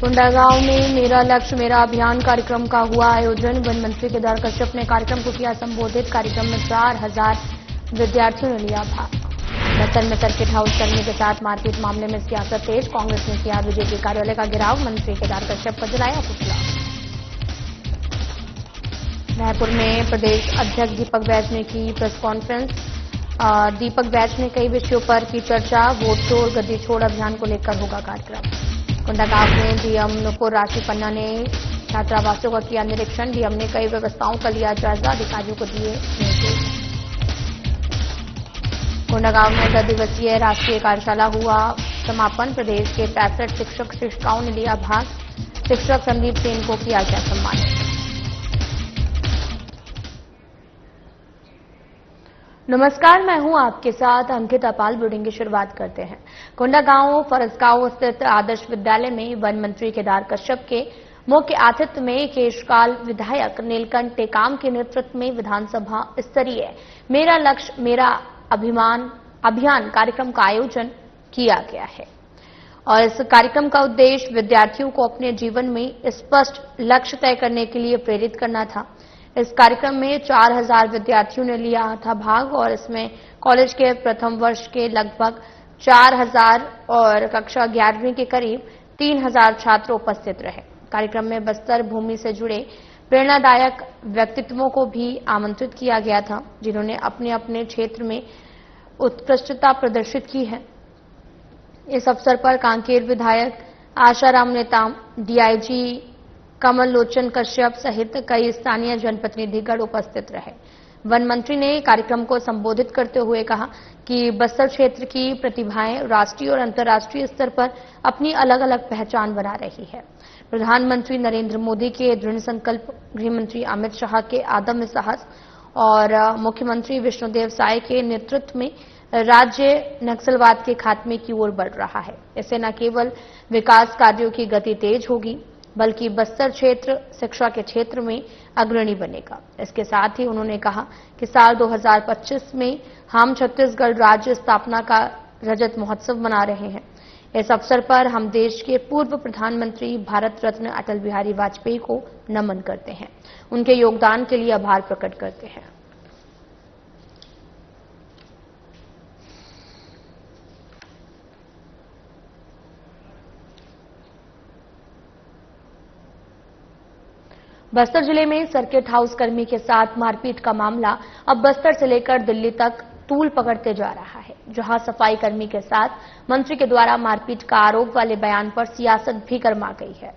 कोंडागांव में मेरा लक्ष्य मेरा अभियान कार्यक्रम का हुआ आयोजन। वन मंत्री केदार कश्यप ने कार्यक्रम को किया संबोधित। कार्यक्रम में 4000 विद्यार्थियों ने लिया भाग। बस्तर में सर्किट हाउस कर्मी के साथ मारपीट मामले में सियासत तेज। कांग्रेस ने किया बीजेपी कार्यालय का घेराव। मंत्री केदार कश्यप को जलाया पुतला। रायपुर में प्रदेश अध्यक्ष दीपक बैज ने की प्रेस कॉन्फ्रेंस। दीपक बैज ने कई विषयों पर की चर्चा। वोट छोड़ गद्दी छोड़ अभियान को लेकर होगा कार्यक्रम। कोंडागांव में डीएम नुपुर राशि पन्ना ने छात्रावासों का किया निरीक्षण। डीएम ने कई व्यवस्थाओं का लिया जायजा। अधिकारियों को दिए निर्देश। कोंडागांव में 10 दिवसीय राष्ट्रीय कार्यशाला हुआ समापन। प्रदेश के 65 शिक्षक शिक्षिकाओं ने लिया भाग। शिक्षक संदीप सेन को किया गया सम्मानित। नमस्कार, मैं हूं आपके साथ अंकिता पाल। बुलेटिन की शुरुआत करते हैं। कोंडागांव फरसगांव स्थित आदर्श विद्यालय में वन मंत्री केदार कश्यप के मुख्य आतिथ्य में केशकाल विधायक नीलकंठ टेकाम के नेतृत्व में विधानसभा स्तरीय मेरा लक्ष्य मेरा अभियान कार्यक्रम का आयोजन किया गया है और इस कार्यक्रम का उद्देश्य विद्यार्थियों को अपने जीवन में स्पष्ट लक्ष्य तय करने के लिए प्रेरित करना था। इस कार्यक्रम में 4000 विद्यार्थियों ने लिया था भाग और इसमें कॉलेज के प्रथम वर्ष के लगभग 4000 और कक्षा 11वीं के करीब 3000 छात्र उपस्थित रहे। कार्यक्रम में बस्तर भूमि से जुड़े प्रेरणादायक व्यक्तित्वों को भी आमंत्रित किया गया था, जिन्होंने अपने अपने क्षेत्र में उत्कृष्टता प्रदर्शित की है। इस अवसर पर कांकेर विधायक आशाराम नेताम, डीआईजी कमल लोचन कश्यप सहित कई स्थानीय जनप्रतिनिधिगण उपस्थित रहे। वन मंत्री ने कार्यक्रम को संबोधित करते हुए कहा कि बस्तर क्षेत्र की प्रतिभाएं राष्ट्रीय और अंतर्राष्ट्रीय स्तर पर अपनी अलग अलग पहचान बना रही है। प्रधानमंत्री नरेंद्र मोदी के दृढ़ संकल्प, गृहमंत्री अमित शाह के आदम्य साहस और मुख्यमंत्री विष्णुदेव साय के नेतृत्व में राज्य नक्सलवाद के खात्मे की ओर बढ़ रहा है। इससे न केवल विकास कार्यों की गति तेज होगी, बल्कि बस्तर क्षेत्र शिक्षा के क्षेत्र में अग्रणी बनेगा। इसके साथ ही उन्होंने कहा कि साल 2025 में हम छत्तीसगढ़ राज्य स्थापना का रजत महोत्सव मना रहे हैं। इस अवसर पर हम देश के पूर्व प्रधानमंत्री भारत रत्न अटल बिहारी वाजपेयी को नमन करते हैं, उनके योगदान के लिए आभार प्रकट करते हैं। बस्तर जिले में सर्किट हाउस कर्मी के साथ मारपीट का मामला अब बस्तर से लेकर दिल्ली तक तूल पकड़ते जा रहा है, जहां सफाई कर्मी के साथ मंत्री के द्वारा मारपीट का आरोप वाले बयान पर सियासत भी गर्मा गई है।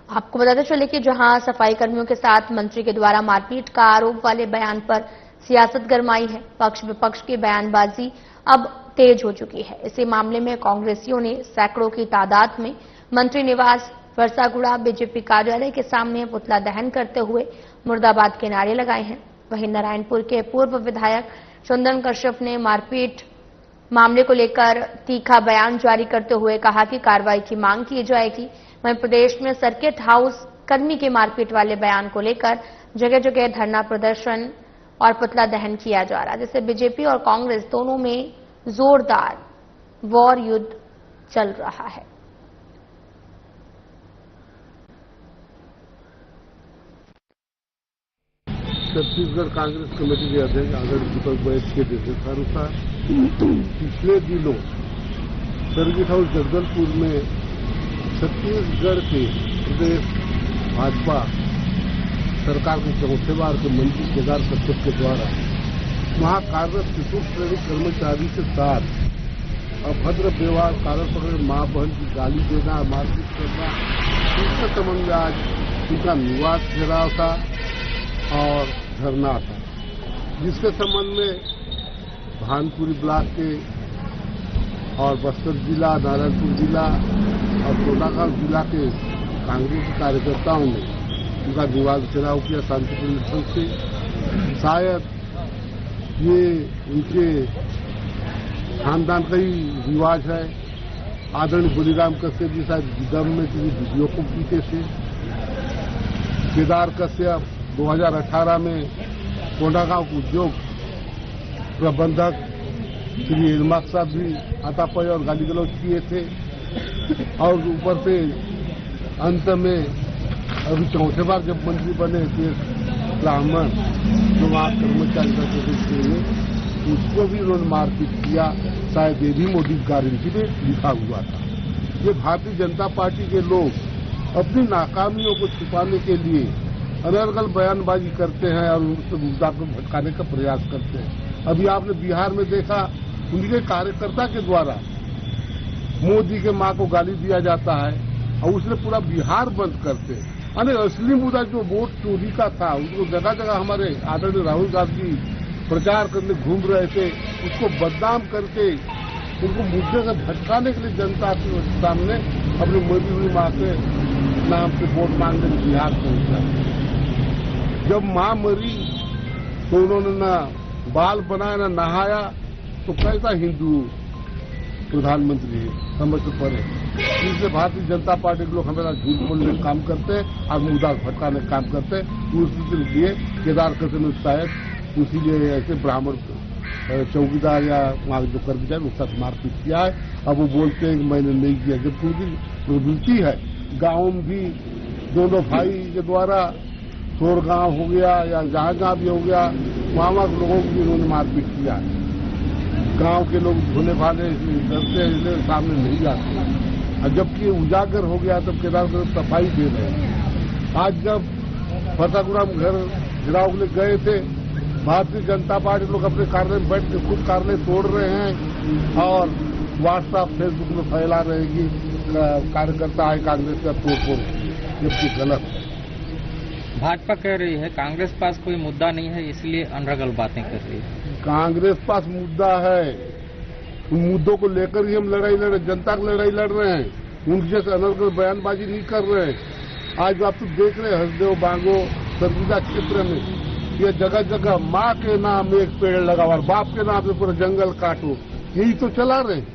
आपको बताते चले कि जहां सफाई कर्मियों के साथ मंत्री के द्वारा मारपीट का आरोप वाले बयान पर सियासत गरमाई है, पक्ष विपक्ष की बयानबाजी अब तेज हो चुकी है। इसी मामले में कांग्रेसियों ने सैकड़ों की तादाद में मंत्री निवास फरसागुड़ा बीजेपी कार्यालय के सामने पुतला दहन करते हुए मुर्दाबाद के नारे लगाए हैं। वहीं नारायणपुर के पूर्व विधायक चंदन कश्यप ने मारपीट मामले को लेकर तीखा बयान जारी करते हुए कहा कि कार्रवाई की मांग की जाएगी। वहीं प्रदेश में सर्किट हाउस कर्मी के मारपीट वाले बयान को लेकर जगह जगह धरना प्रदर्शन और पुतला दहन किया जा रहा है, जिससे बीजेपी और कांग्रेस दोनों में जोरदार वॉर युद्ध चल रहा है। छत्तीसगढ़ कांग्रेस कमेटी के अध्यक्ष आदरणीय दीपक बैज के निर्देशानुसार पिछले दिनों सर्किट हाउस जगदलपुर में छत्तीसगढ़ के प्रदेश भाजपा सरकार के चौथे बार के मंत्री केदार कश्यप के द्वारा वहां कार्यरत चतुर्थ श्रेणी कर्मचारी के साथ अभद्र व्यवहार, कारण पकड़ मां बहन की गाली देना, मारपीट करना, इसके संबंध में आज उनका निवास घेराव था और धरना था, जिसके संबंध में भानपुरी ब्लॉक के और बस्तर जिला, नारायणपुर जिला और कोंडागांव जिला के कांग्रेस कार्यकर्ताओं ने उनका निवास घेराव किया शांतिपूर्ण ढंग से। शायद ये उनके खानदान का ही रिवाज है। आदरणीय बलिराम कश्यप जी शायद दम में किसी वीडियो को पीते थे। केदार कश्यप 2018 में कोंडागांव उद्योग प्रबंधक श्री इल्माक साहब भी हाथापाई और गाली गलौज किए थे। और ऊपर से अंत में अभी चौथे बार जब मंत्री बने थे ब्राह्मण जो वहाँ कर्मचारी थे उसको भी उन्होंने मारपीट किया। शायद ये भी मोदी गारंटी में लिखा हुआ था। ये भारतीय जनता पार्टी के लोग अपनी नाकामियों को छुपाने के लिए अनर्गल बयानबाजी करते हैं और उनसे मुद्दा को भटकाने का प्रयास करते हैं। अभी आपने बिहार में देखा उनके कार्यकर्ता के द्वारा मोदी के मां को गाली दिया जाता है और उसने पूरा बिहार बंद करते हैं। अरे असली मुद्दा जो वोट चोरी का था उसको जगह जगह हमारे आदरणीय राहुल गांधी प्रचार करने घूम रहे थे, उसको बदनाम करके उनको मुद्दे से भटकाने के लिए जनता के सामने अपनी मरी हुई मां के नाम से वोट मांगने बिहार पहुंचा। जब मां मरी तो उन्होंने ना बाल बनाया ना नहाया, तो कैसा हिंदू प्रधानमंत्री है, समझ तो पड़े। इसलिए भारतीय जनता पार्टी के लोग हमेशा झूठ बोलने का काम करते हैं और मुद्दा भटकाने का काम करते हैं। उसी लिए केदार कृष्ण ने शायद उसीलिए ऐसे ब्राह्मण चौकीदार या वहां जो कर्मचारी उसका मारपीट किया है। अब वो बोलते हैं कि मैंने नहीं किया, जबकि उनकी प्रवृत्ति है। गांव में भी दोनों भाई के द्वारा शोर गांव हो गया या जहां जहां भी हो गया वहां वहां लोगों को भी उन्होंने मारपीट किया है। गांव के लोग भोले भाले डरते इसलिए सामने नहीं आते। और जबकि उजागर हो गया तब केदारनाथ सफाई दे रहे हैं। आज जब फतेहपुरा में घर गिराव के लिए गए थे, भारतीय जनता पार्टी लोग अपने कार्यालय में बैठ के खुद कार्यालय तोड़ रहे हैं और व्हाट्सएप फेसबुक में फैला रहे हैं कि कार्यकर्ता है कांग्रेस का तोड़फोड़, जबकि गलत है। भाजपा कह रही है कांग्रेस पास कोई मुद्दा नहीं है इसलिए अनर्गल बातें कर रही है। कांग्रेस पास मुद्दा है, उन मुद्दों को लेकर ही हम लड़ाई लड़ रहे, जनता की लड़ाई लड़ रहे हैं। उनके जैसे अनर्गल बयानबाजी नहीं कर रहे हैं। आज आप तो देख रहे हैं हसदेव बांगो सरगुजा क्षेत्र में ये जगह जगह माँ के नाम एक पेड़ लगाओ और बाप के नाम से पूरा जंगल काटो, यही तो चला रहे हैं।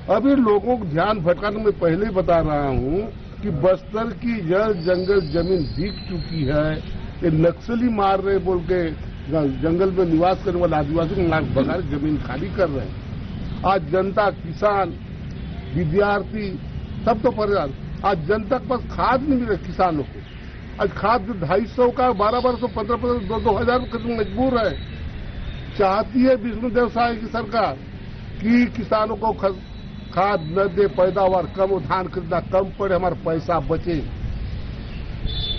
अभी लोगों को ध्यान भटकाने में पहले ही बता रहा हूं कि बस्तर की जल जंगल जमीन बिक चुकी है। ये नक्सली मार रहे बोल के जंगल में निवास करने वाले आदिवासी को नाक भगा जमीन खाली कर रहे हैं। आज जनता, किसान, विद्यार्थी सब तो परेशान। आज जनता के पास खाद नहीं मिल रही किसानों को। आज खाद 250 का 1200 1500 2000 खरीदने मजबूर है। चाहती है विष्णुदेव साय की सरकार कि किसानों को खाद न दे, पैदावार कम हो, धान खरीदना कम पड़े, हमारा पैसा बचे।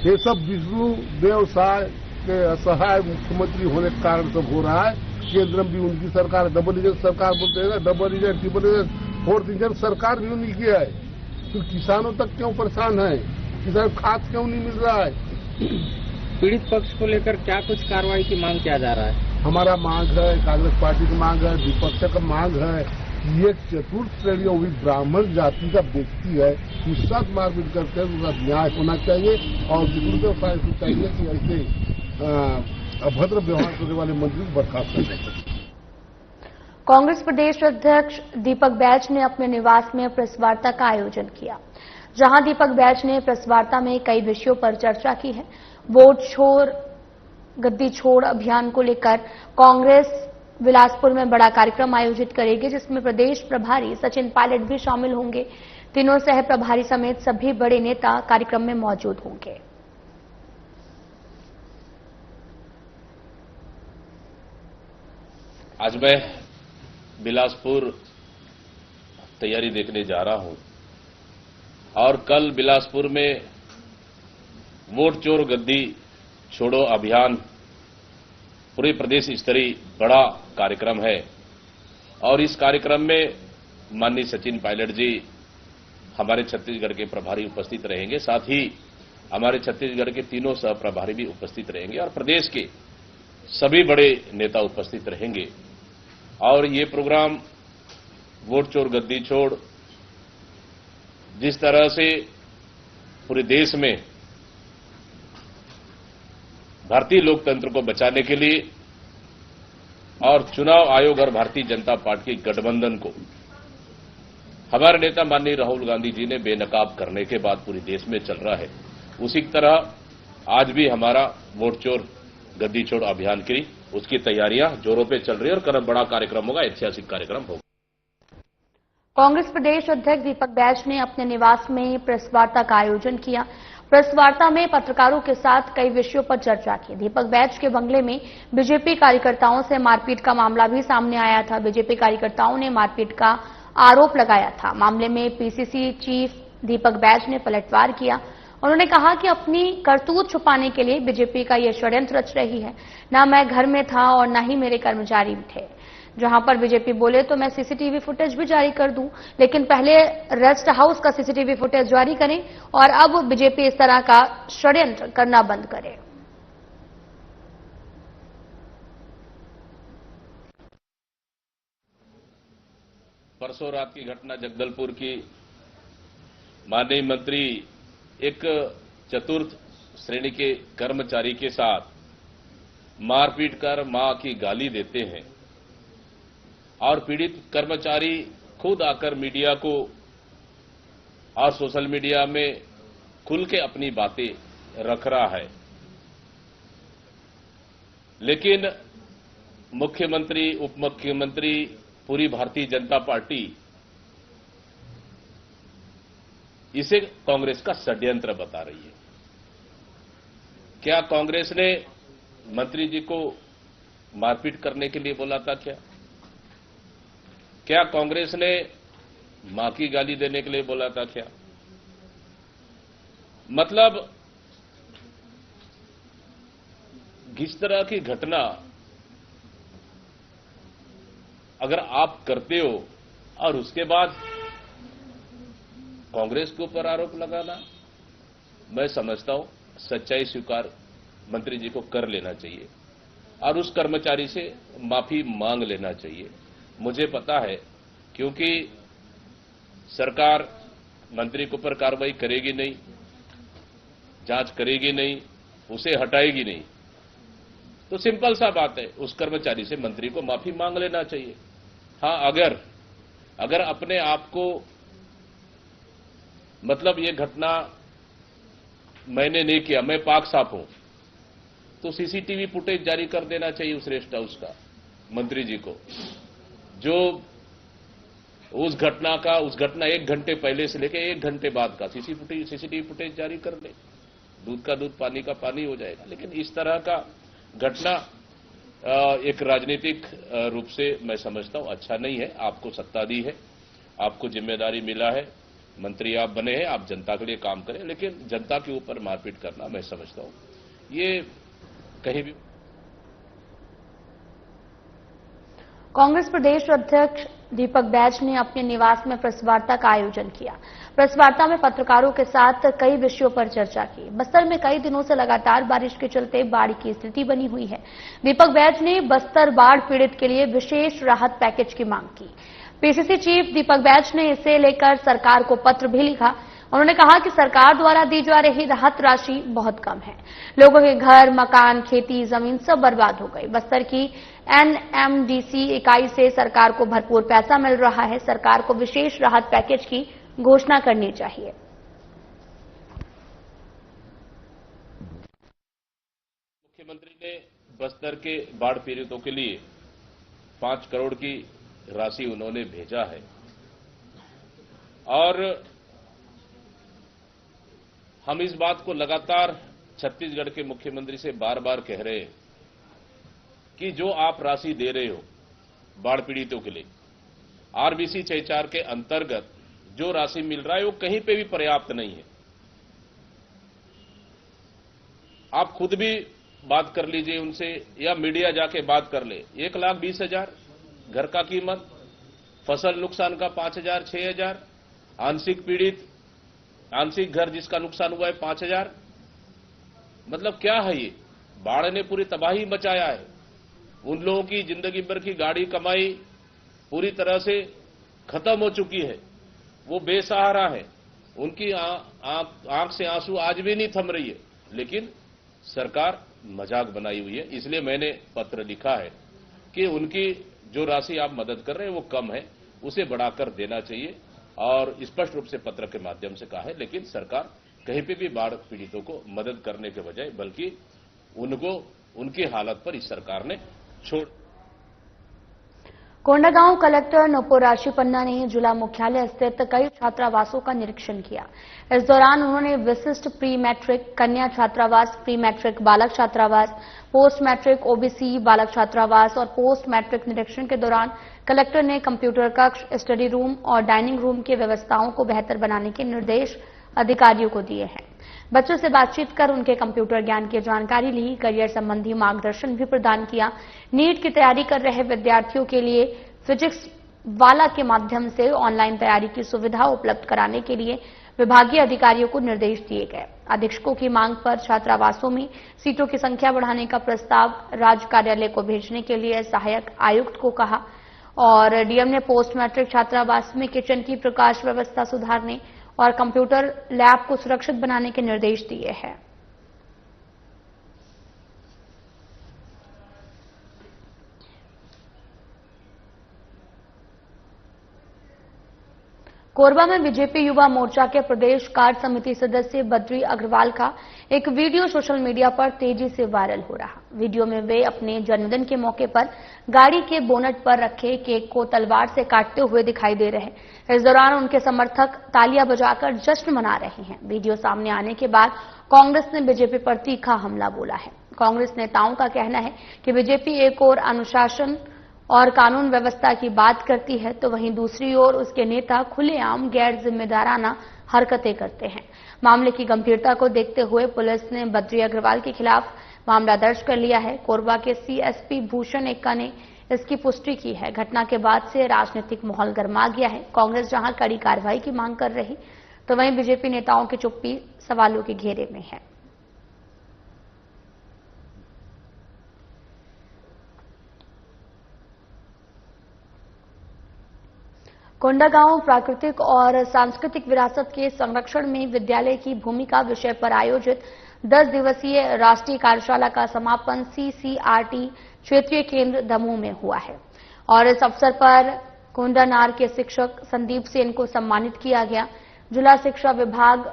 ये सब विष्णुदेव साय के असहाय मुख्यमंत्री होने के कारण सब हो रहा है। केंद्र में भी उनकी सरकार, डबल इंजन सरकार बोलते हैं ना, double engine, triple engine, fourth engine सरकार भी उन्हीं की है। तो किसानों तक क्यों परेशान है? किसान खाद क्यों नहीं मिल रहा है? पीड़ित पक्ष को लेकर क्या कुछ कार्रवाई की मांग किया जा रहा है? हमारा मांग है, कांग्रेस पार्टी की मांग है, विपक्ष का मांग है। ये चतुर्थ श्रेणी हुई ब्राह्मण जाति का व्यक्ति है, उसके साथ मारपीट करते हैं, उसका न्याय होना चाहिए और विष्णुदेव साय को चाहिए कि ऐसे अभद्र व्यवहार करने वाले मंत्री को बर्खास्त करना चाहिए। कांग्रेस प्रदेश अध्यक्ष दीपक बैज ने अपने निवास में प्रेस वार्ता का आयोजन किया, जहां दीपक बैज ने प्रेस वार्ता में कई विषयों पर चर्चा की है। वोट छोड़ गद्दी छोड़ अभियान को लेकर कांग्रेस बिलासपुर में बड़ा कार्यक्रम आयोजित करेगी, जिसमें प्रदेश प्रभारी सचिन पायलट भी शामिल होंगे। तीनों सह प्रभारी समेत सभी बड़े नेता कार्यक्रम में मौजूद होंगे। आज मैं बिलासपुर तैयारी देखने जा रहा हूं और कल बिलासपुर में वोट चोर गद्दी छोड़ो अभियान पूरे प्रदेश स्तरीय बड़ा कार्यक्रम है और इस कार्यक्रम में माननीय सचिन पायलट जी हमारे छत्तीसगढ़ के प्रभारी उपस्थित रहेंगे। साथ ही हमारे छत्तीसगढ़ के तीनों सह प्रभारी भी उपस्थित रहेंगे और प्रदेश के सभी बड़े नेता उपस्थित रहेंगे। और ये प्रोग्राम वोट चोर गद्दी छोड़ जिस तरह से पूरे देश में भारतीय लोकतंत्र को बचाने के लिए और चुनाव आयोग और भारतीय जनता पार्टी के गठबंधन को हमारे नेता माननीय राहुल गांधी जी ने बेनकाब करने के बाद पूरे देश में चल रहा है, उसी तरह आज भी हमारा वोट चोर गद्दी छोड़ अभियान की उसकी तैयारियां जोरों पे चल रही है और बड़ा कार्यक्रम होगा, ऐतिहासिक कार्यक्रम होगा। कांग्रेस प्रदेश अध्यक्ष दीपक बैज ने अपने निवास में प्रेस वार्ता का आयोजन किया। प्रेस वार्ता में पत्रकारों के साथ कई विषयों पर चर्चा की। दीपक बैज के बंगले में बीजेपी कार्यकर्ताओं से मारपीट का मामला भी सामने आया था। बीजेपी कार्यकर्ताओं ने मारपीट का आरोप लगाया था। मामले में पीसीसी चीफ दीपक बैज ने पलटवार किया। उन्होंने कहा कि अपनी करतूत छुपाने के लिए बीजेपी का यह षड्यंत्र रच रही है। न मैं घर में था और न ही मेरे कर्मचारी थे। जहां पर बीजेपी बोले तो मैं सीसीटीवी फुटेज भी जारी कर दूं, लेकिन पहले रेस्ट हाउस का सीसीटीवी फुटेज जारी करें और अब बीजेपी इस तरह का षड्यंत्र करना बंद करे। परसों रात की घटना जगदलपुर की, माननीय मंत्री एक चतुर्थ श्रेणी के कर्मचारी के साथ मारपीट कर मां की गाली देते हैं और पीड़ित कर्मचारी खुद आकर मीडिया को और सोशल मीडिया में खुल के अपनी बातें रख रहा है। लेकिन मुख्यमंत्री, उप मुख्यमंत्री, पूरी भारतीय जनता पार्टी इसे कांग्रेस का षड्यंत्र बता रही है। क्या कांग्रेस ने मंत्री जी को मारपीट करने के लिए बोला था? क्या कांग्रेस ने मां की गाली देने के लिए बोला था? क्या मतलब इस तरह की घटना अगर आप करते हो और उसके बाद कांग्रेस के ऊपर आरोप लगाना, मैं समझता हूं सच्चाई स्वीकार मंत्री जी को कर लेना चाहिए और उस कर्मचारी से माफी मांग लेना चाहिए। मुझे पता है, क्योंकि सरकार मंत्री के ऊपर कार्रवाई करेगी नहीं, जांच करेगी नहीं, उसे हटाएगी नहीं, तो सिंपल सा बात है, उस कर्मचारी से मंत्री को माफी मांग लेना चाहिए। हां, अगर अपने आप को मतलब ये घटना मैंने नहीं किया, मैं पाक साफ हूं, तो सीसीटीवी फुटेज जारी कर देना चाहिए उस रेस्ट हाउस का मंत्री जी को, जो उस घटना 1 घंटे पहले से लेकर 1 घंटे बाद का सीसीटीवी फुटेज जारी कर दे। दूध का दूध, पानी का पानी हो जाएगा। लेकिन इस तरह का घटना एक राजनीतिक रूप से मैं समझता हूं अच्छा नहीं है। आपको सत्ता दी है, आपको जिम्मेदारी मिला है, मंत्री आप बने हैं, आप जनता के लिए काम करें, लेकिन जनता के ऊपर मारपीट करना मैं समझता हूं ये कहीं भी। कांग्रेस प्रदेश अध्यक्ष दीपक बैज ने अपने निवास में प्रेस वार्ता का आयोजन किया। प्रेस वार्ता में पत्रकारों के साथ कई विषयों पर चर्चा की। बस्तर में कई दिनों से लगातार बारिश के चलते बाढ़ की स्थिति बनी हुई है। दीपक बैज ने बस्तर बाढ़ पीड़ित के लिए विशेष राहत पैकेज की मांग की। पीसीसी चीफ दीपक बैज ने इसे लेकर सरकार को पत्र भी लिखा। उन्होंने कहा कि सरकार द्वारा दी जा रही राहत राशि बहुत कम है। लोगों के घर, मकान, खेती, जमीन सब बर्बाद हो गई। बस्तर की एनएमडीसी इकाई से सरकार को भरपूर पैसा मिल रहा है। सरकार को विशेष राहत पैकेज की घोषणा करनी चाहिए। मुख्यमंत्री ने बस्तर के बाढ़ पीड़ितों के लिए 5 करोड़ की राशि उन्होंने भेजा है और हम इस बात को लगातार छत्तीसगढ़ के मुख्यमंत्री से बार बार कह रहे हैं कि जो आप राशि दे रहे हो बाढ़ पीड़ितों के लिए, आरबीसी 6-4 के अंतर्गत जो राशि मिल रहा है वो कहीं पे भी पर्याप्त नहीं है। आप खुद भी बात कर लीजिए उनसे या मीडिया जाके बात कर ले। 1,20,000 घर का कीमत, फसल नुकसान का 5,000, 6,000, आंशिक पीड़ित, आंशिक घर जिसका नुकसान हुआ है 5,000। मतलब क्या है ये? बाढ़ ने पूरी तबाही मचाया है। उन लोगों की जिंदगी भर की गाड़ी कमाई पूरी तरह से खत्म हो चुकी है। वो बेसहारा है, उनकी आंख से आंसू आज भी नहीं थम रही है, लेकिन सरकार मजाक बनाई हुई है। इसलिए मैंने पत्र लिखा है कि उनकी जो राशि आप मदद कर रहे हैं वो कम है, उसे बढ़ाकर देना चाहिए और स्पष्ट रूप से पत्र के माध्यम से कहा है। लेकिन सरकार कहीं पे भी बाढ़ पीड़ितों को मदद करने के बजाय बल्कि उनको उनकी हालत पर इस सरकार ने छोड़। कोंडागांव कलेक्टर नुपुर राशीपन्ना ने जिला मुख्यालय स्थित कई छात्रावासों का निरीक्षण किया। इस दौरान उन्होंने विशिष्ट प्री मैट्रिक, कन्या छात्रावास, प्री मैट्रिक बालक छात्रावास, पोस्ट मैट्रिक ओबीसी बालक छात्रावास और पोस्ट मैट्रिक निरीक्षण के दौरान कलेक्टर ने कंप्यूटर कक्ष, स्टडी रूम और डाइनिंग रूम की व्यवस्थाओं को बेहतर बनाने के निर्देश अधिकारियों को दिए हैं। बच्चों से बातचीत कर उनके कंप्यूटर ज्ञान की जानकारी ली, करियर संबंधी मार्गदर्शन भी प्रदान किया। नीट की तैयारी कर रहे विद्यार्थियों के लिए फिजिक्स वाला के माध्यम से ऑनलाइन तैयारी की सुविधा उपलब्ध कराने के लिए विभागीय अधिकारियों को निर्देश दिए गए। अधीक्षकों की मांग पर छात्रावासों में सीटों की संख्या बढ़ाने का प्रस्ताव राज्य कार्यालय को भेजने के लिए सहायक आयुक्त को कहा और डीएम ने पोस्ट मैट्रिक छात्रावास में किचन की प्रकाश व्यवस्था सुधारने और कंप्यूटर लैब को सुरक्षित बनाने के निर्देश दिए हैं। कोरबा में बीजेपी युवा मोर्चा के प्रदेश कार्य समिति सदस्य बद्री अग्रवाल का एक वीडियो सोशल मीडिया पर तेजी से वायरल हो रहा। वीडियो में वे अपने जन्मदिन के मौके पर गाड़ी के बोनट पर रखे केक को तलवार से काटते हुए दिखाई दे रहे। इस दौरान उनके समर्थक तालियां बजाकर जश्न मना रहे हैं। वीडियो सामने आने के बाद कांग्रेस ने बीजेपी पर तीखा हमला बोला है। कांग्रेस नेताओं का कहना है कि बीजेपी एक ओर अनुशासन और कानून व्यवस्था की बात करती है तो वहीं दूसरी ओर उसके नेता खुलेआम गैर जिम्मेदाराना हरकतें करते हैं। मामले की गंभीरता को देखते हुए पुलिस ने बद्री अग्रवाल के खिलाफ मामला दर्ज कर लिया है। कोरबा के सीएसपी भूषण एक्का ने इसकी पुष्टि की है। घटना के बाद से राजनीतिक माहौल गर्मा गया है। कांग्रेस जहां कड़ी कार्रवाई की मांग कर रही तो वहीं बीजेपी नेताओं की चुप्पी सवालों के घेरे में है। कोंडागांव प्राकृतिक और सांस्कृतिक विरासत के संरक्षण में विद्यालय की भूमिका विषय पर आयोजित 10 दिवसीय राष्ट्रीय कार्यशाला का समापन सीसीआरटी क्षेत्रीय केंद्र दमोह में हुआ है और इस अवसर पर कोंडानार के शिक्षक संदीप सेन को सम्मानित किया गया। जिला शिक्षा विभाग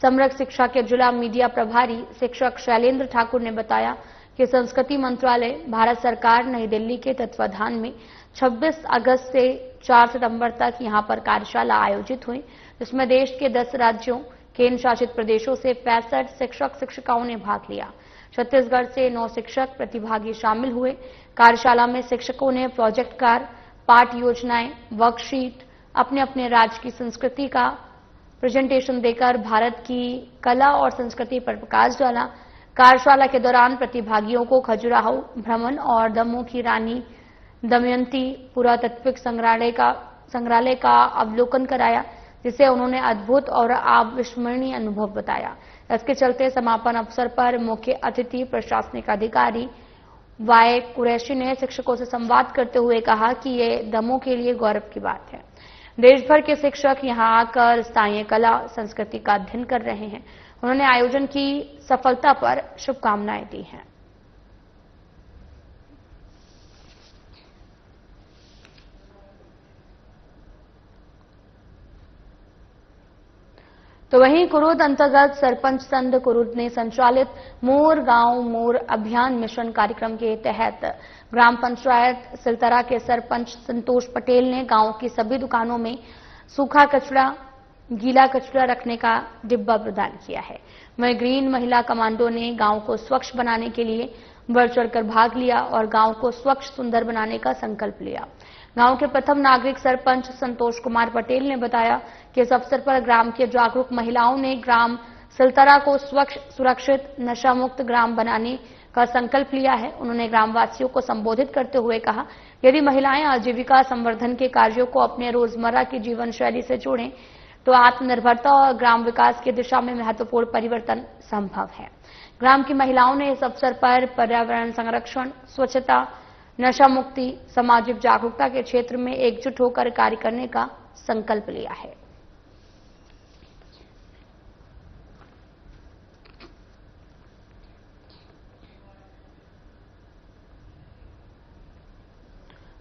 समग्र शिक्षा के जिला मीडिया प्रभारी शिक्षक शैलेंद्र ठाकुर ने बताया कि संस्कृति मंत्रालय भारत सरकार नई दिल्ली के तत्वाधान में 26 अगस्त से 4 सितंबर तक यहां पर कार्यशाला आयोजित हुई, जिसमें देश के 10 राज्यों, केंद्र शासित प्रदेशों से 65 शिक्षक शिक्षिकाओं ने भाग लिया। छत्तीसगढ़ से 9 शिक्षक प्रतिभागी शामिल हुए। कार्यशाला में शिक्षकों ने प्रोजेक्ट कार्य, पाठ योजनाएं, वर्कशीट, अपने अपने राज्य की संस्कृति का प्रेजेंटेशन देकर भारत की कला और संस्कृति पर प्रकाश डाला। कार्यशाला के दौरान प्रतिभागियों को खजुराहो भ्रमण और दमोह की रानी दमयंती पुरातात्विक संग्रहालय का अवलोकन कराया, जिसे उन्होंने अद्भुत और अविस्मरणीय अनुभव बताया। इसके चलते समापन अवसर पर मुख्य अतिथि प्रशासनिक अधिकारी वाई कुरैशी ने शिक्षकों से संवाद करते हुए कहा कि ये दमोह के लिए गौरव की बात है। देश भर के शिक्षक यहां आकर स्थानीय कला संस्कृति का अध्ययन कर रहे हैं। उन्होंने आयोजन की सफलता पर शुभकामनाएं दी हैं। तो वहीं कुरुद अंतर्गत सरपंच संघ कुरुद ने संचालित मोर गांव मोर अभियान मिशन कार्यक्रम के तहत ग्राम पंचायत सिलतरा के सरपंच संतोष पटेल ने गांव की सभी दुकानों में सूखा कचरा, गीला कचरा रखने का डिब्बा प्रदान किया है। वहीं ग्रीन महिला कमांडो ने गांव को स्वच्छ बनाने के लिए बढ़ चढ़कर भाग लिया और गांव को स्वच्छ सुंदर बनाने का संकल्प लिया। गांव के प्रथम नागरिक सरपंच संतोष कुमार पटेल ने बताया कि इस अवसर पर ग्राम के जागरूक महिलाओं ने ग्राम सिलतरा को स्वच्छ, सुरक्षित, नशा मुक्त ग्राम बनाने का संकल्प लिया है। उन्होंने ग्रामवासियों को संबोधित करते हुए कहा, यदि महिलाएं आजीविका संवर्धन के कार्यों को अपने रोजमर्रा की जीवन शैली से जोड़ें तो आत्मनिर्भरता और ग्राम विकास की दिशा में महत्वपूर्ण परिवर्तन संभव है। ग्राम की महिलाओं ने इस अवसर पर पर्यावरण संरक्षण, स्वच्छता, नशा मुक्ति, सामाजिक जागरूकता के क्षेत्र में एकजुट होकर कार्य करने का संकल्प लिया है।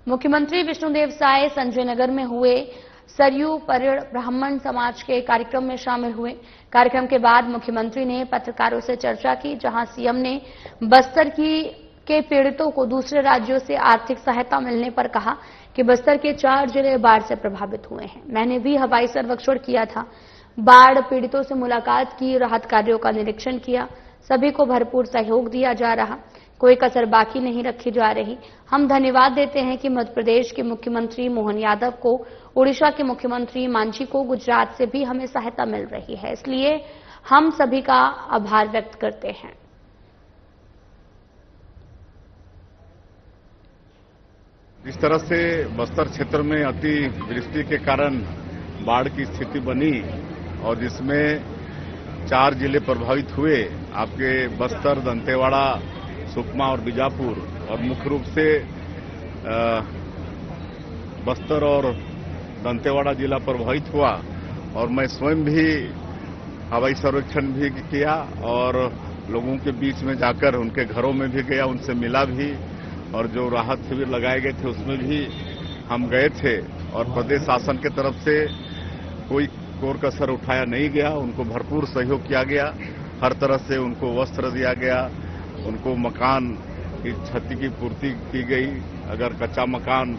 मुख्यमंत्री विष्णुदेव साय संजय नगर में हुए सरयू परिण ब्राह्मण समाज के कार्यक्रम में शामिल हुए। कार्यक्रम के बाद मुख्यमंत्री ने पत्रकारों से चर्चा की, जहां सीएम ने बस्तर की के पीड़ितों को दूसरे राज्यों से आर्थिक सहायता मिलने पर कहा कि बस्तर के 4 जिले बाढ़ से प्रभावित हुए हैं। मैंने भी हवाई सर्वेक्षण किया था, बाढ़ पीड़ितों से मुलाकात की, राहत कार्यों का निरीक्षण किया, सभी को भरपूर सहयोग दिया जा रहा, कोई कसर बाकी नहीं रखी जा रही। हम धन्यवाद देते हैं कि मध्य प्रदेश के मुख्यमंत्री मोहन यादव को, ओडिशा के मुख्यमंत्री मांझी को, गुजरात से भी हमें सहायता मिल रही है, इसलिए हम सभी का आभार व्यक्त करते हैं। जिस तरह से बस्तर क्षेत्र में अति वृष्टि के कारण बाढ़ की स्थिति बनी और जिसमें 4 जिले प्रभावित हुए, आपके बस्तर, दंतेवाड़ा, सुकमा और बीजापुर, और मुख्य रूप से बस्तर और दंतेवाड़ा जिला प्रभावित हुआ। और मैं स्वयं भी हवाई सर्वेक्षण भी किया और लोगों के बीच में जाकर उनके घरों में भी गया, उनसे मिला भी, और जो राहत शिविर लगाए गए थे उसमें भी हम गए थे। और प्रदेश शासन की तरफ से कोई कोर कसर उठाया नहीं गया, उनको भरपूर सहयोग किया गया, हर तरह से उनको वस्त्र दिया गया, उनको मकान की क्षति की पूर्ति की गई। अगर कच्चा मकान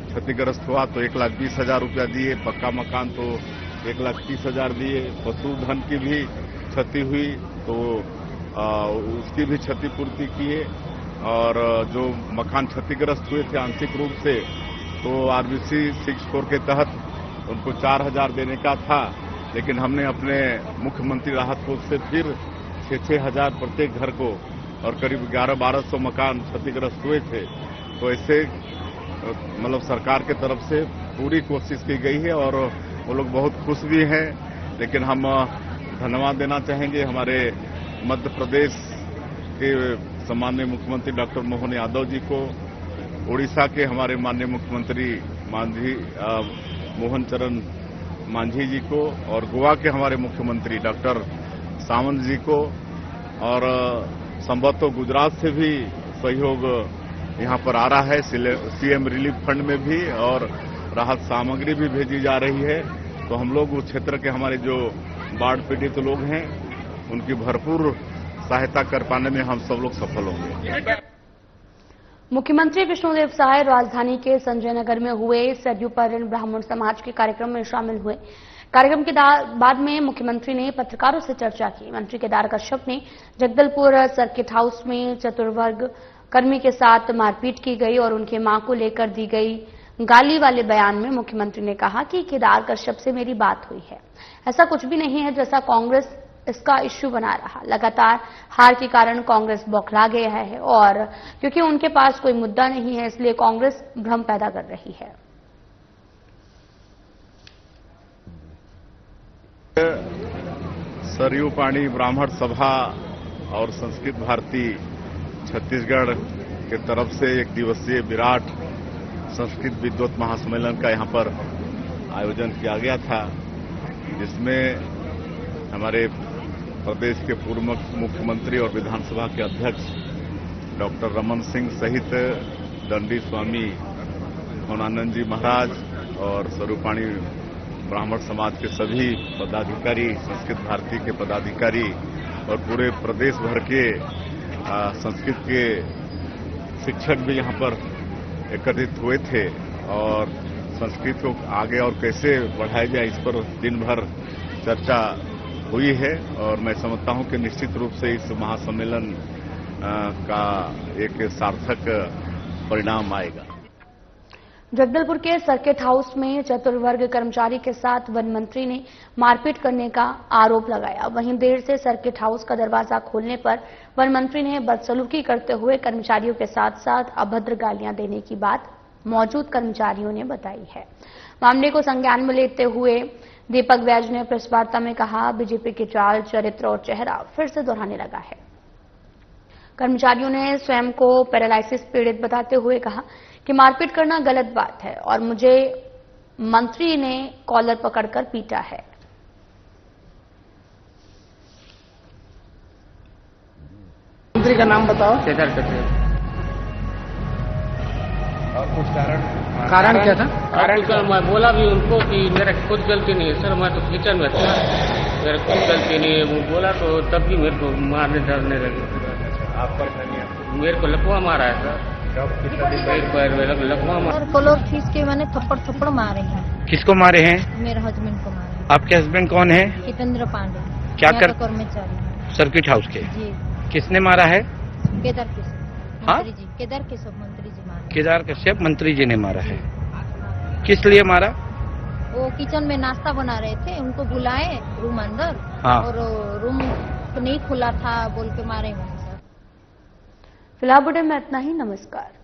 क्षतिग्रस्त हुआ तो 1,20,000 रुपया दिए, पक्का मकान तो 1,30,000 दिए। पशुधन की भी क्षति हुई तो उसकी भी क्षतिपूर्ति किए। और जो मकान क्षतिग्रस्त हुए थे आंशिक रूप से, तो आरबीसी 64 के तहत उनको 4,000 देने का था, लेकिन हमने अपने मुख्यमंत्री राहत कोष से फिर 6,000 प्रत्येक घर को, और करीब 1100-1200 मकान क्षतिग्रस्त हुए थे। तो ऐसे मतलब सरकार के तरफ से पूरी कोशिश की गई है और वो लोग बहुत खुश भी हैं। लेकिन हम धन्यवाद देना चाहेंगे हमारे मध्य प्रदेश के सम्माननीय मुख्यमंत्री डॉक्टर मोहन यादव जी को, ओडिशा के हमारे माननीय मुख्यमंत्री मोहन चरण मांझी जी को, और गोवा के हमारे मुख्यमंत्री डॉक्टर सावंत जी को, और संभवतः गुजरात से भी सहयोग यहां पर आ रहा है, सीएम रिलीफ फंड में भी, और राहत सामग्री भी भेजी जा रही है। तो हम लोग उस क्षेत्र के हमारे जो बाढ़ पीड़ित लोग हैं उनकी भरपूर सहायता कर पाने में हम सब लोग सफल होंगे। मुख्यमंत्री विष्णुदेव साय राजधानी के संजय नगर में हुए सरयू पर ब्राह्मण समाज के कार्यक्रम में शामिल हुए। कार्यक्रम के बाद में मुख्यमंत्री ने पत्रकारों से चर्चा की। मंत्री केदार कश्यप ने जगदलपुर सर्किट हाउस में चतुर्वर्ग कर्मी के साथ मारपीट की गई और उनकी मां को लेकर दी गई गाली वाले बयान में मुख्यमंत्री ने कहा कि केदार कश्यप से मेरी बात हुई है, ऐसा कुछ भी नहीं है जैसा कांग्रेस इसका इश्यू बना रहा। लगातार हार के कारण कांग्रेस बौखला गया है और क्योंकि उनके पास कोई मुद्दा नहीं है इसलिए कांग्रेस भ्रम पैदा कर रही है। सरयू पानी ब्राह्मण सभा और संस्कृत भारती छत्तीसगढ़ के तरफ से 1 दिवसीय विराट संस्कृत विद्वत महासम्मेलन का यहां पर आयोजन किया गया था, जिसमें हमारे प्रदेश के पूर्व मुख्यमंत्री और विधानसभा के अध्यक्ष डॉक्टर रमन सिंह सहित दंडी स्वामी होनानंद जी महाराज और स्वरूपाणी ब्राह्मण समाज के सभी पदाधिकारी, संस्कृत भारती के पदाधिकारी और पूरे प्रदेश भर के संस्कृत के शिक्षक भी यहां पर एकत्रित हुए थे और संस्कृत को आगे और कैसे बढ़ाया जाए इस पर दिन भर चर्चा हुई है। और मैं समझता हूं कि निश्चित रूप से इस महासम्मेलन का एक सार्थक परिणाम आएगा। जगदलपुर के सर्किट हाउस में चतुर्वर्ग कर्मचारी के साथ वन मंत्री ने मारपीट करने का आरोप लगाया। वहीं देर से सर्किट हाउस का दरवाजा खोलने पर वन मंत्री ने बदसलूकी करते हुए कर्मचारियों के साथ साथ अभद्र गालियां देने की बात मौजूद कर्मचारियों ने बताई है। मामले को संज्ञान में लेते हुए दीपक व्यास ने प्रेस वार्ता में कहा, बीजेपी की चाल, चरित्र और चेहरा फिर से दोहराने लगा है। कर्मचारियों ने स्वयं को पैरालिसिस पीड़ित बताते हुए कहा कि मारपीट करना गलत बात है और मुझे मंत्री ने कॉलर पकड़कर पीटा है। मंत्री का नाम बताओ। केदार कश्यप। और कुछ कारण क्या था? कारण क्या, मैं बोला भी उनको कि मेरा कुछ गलती नहीं है सर, मैं तो किचन में था, मेरा कुछ गलती नहीं है वो बोला, तो तब भी मेरे को मारने डरने लगे। आप पर मेरे को लकवा मारा है सर। लकवा मारा। सर कोलोर खींच के मैंने थप्पड़ मारे हैं। किसको मारे हैं? मेरे हस्बैंड को मारे हैं। आपके हस्बैंड कौन है? हितेंद्र पांडे। क्या यहाँ कर? का कर्मचारी है। सर्किट हाउस के। जी। किसने मारा है? केदार केशव हाँ? मंत्री जी। केदार केशव मंत्री जी मारे। केदार कश्यप मंत्री जी ने मारा है। किस लिए मारा? वो किचन में नाश्ता बना रहे थे, उनको बुलाए रूम अंदर। हाँ। और रूम नहीं खुला था बोल के मारे हैं सर। फिलहाल बुलेटिन में इतना ही। नमस्कार।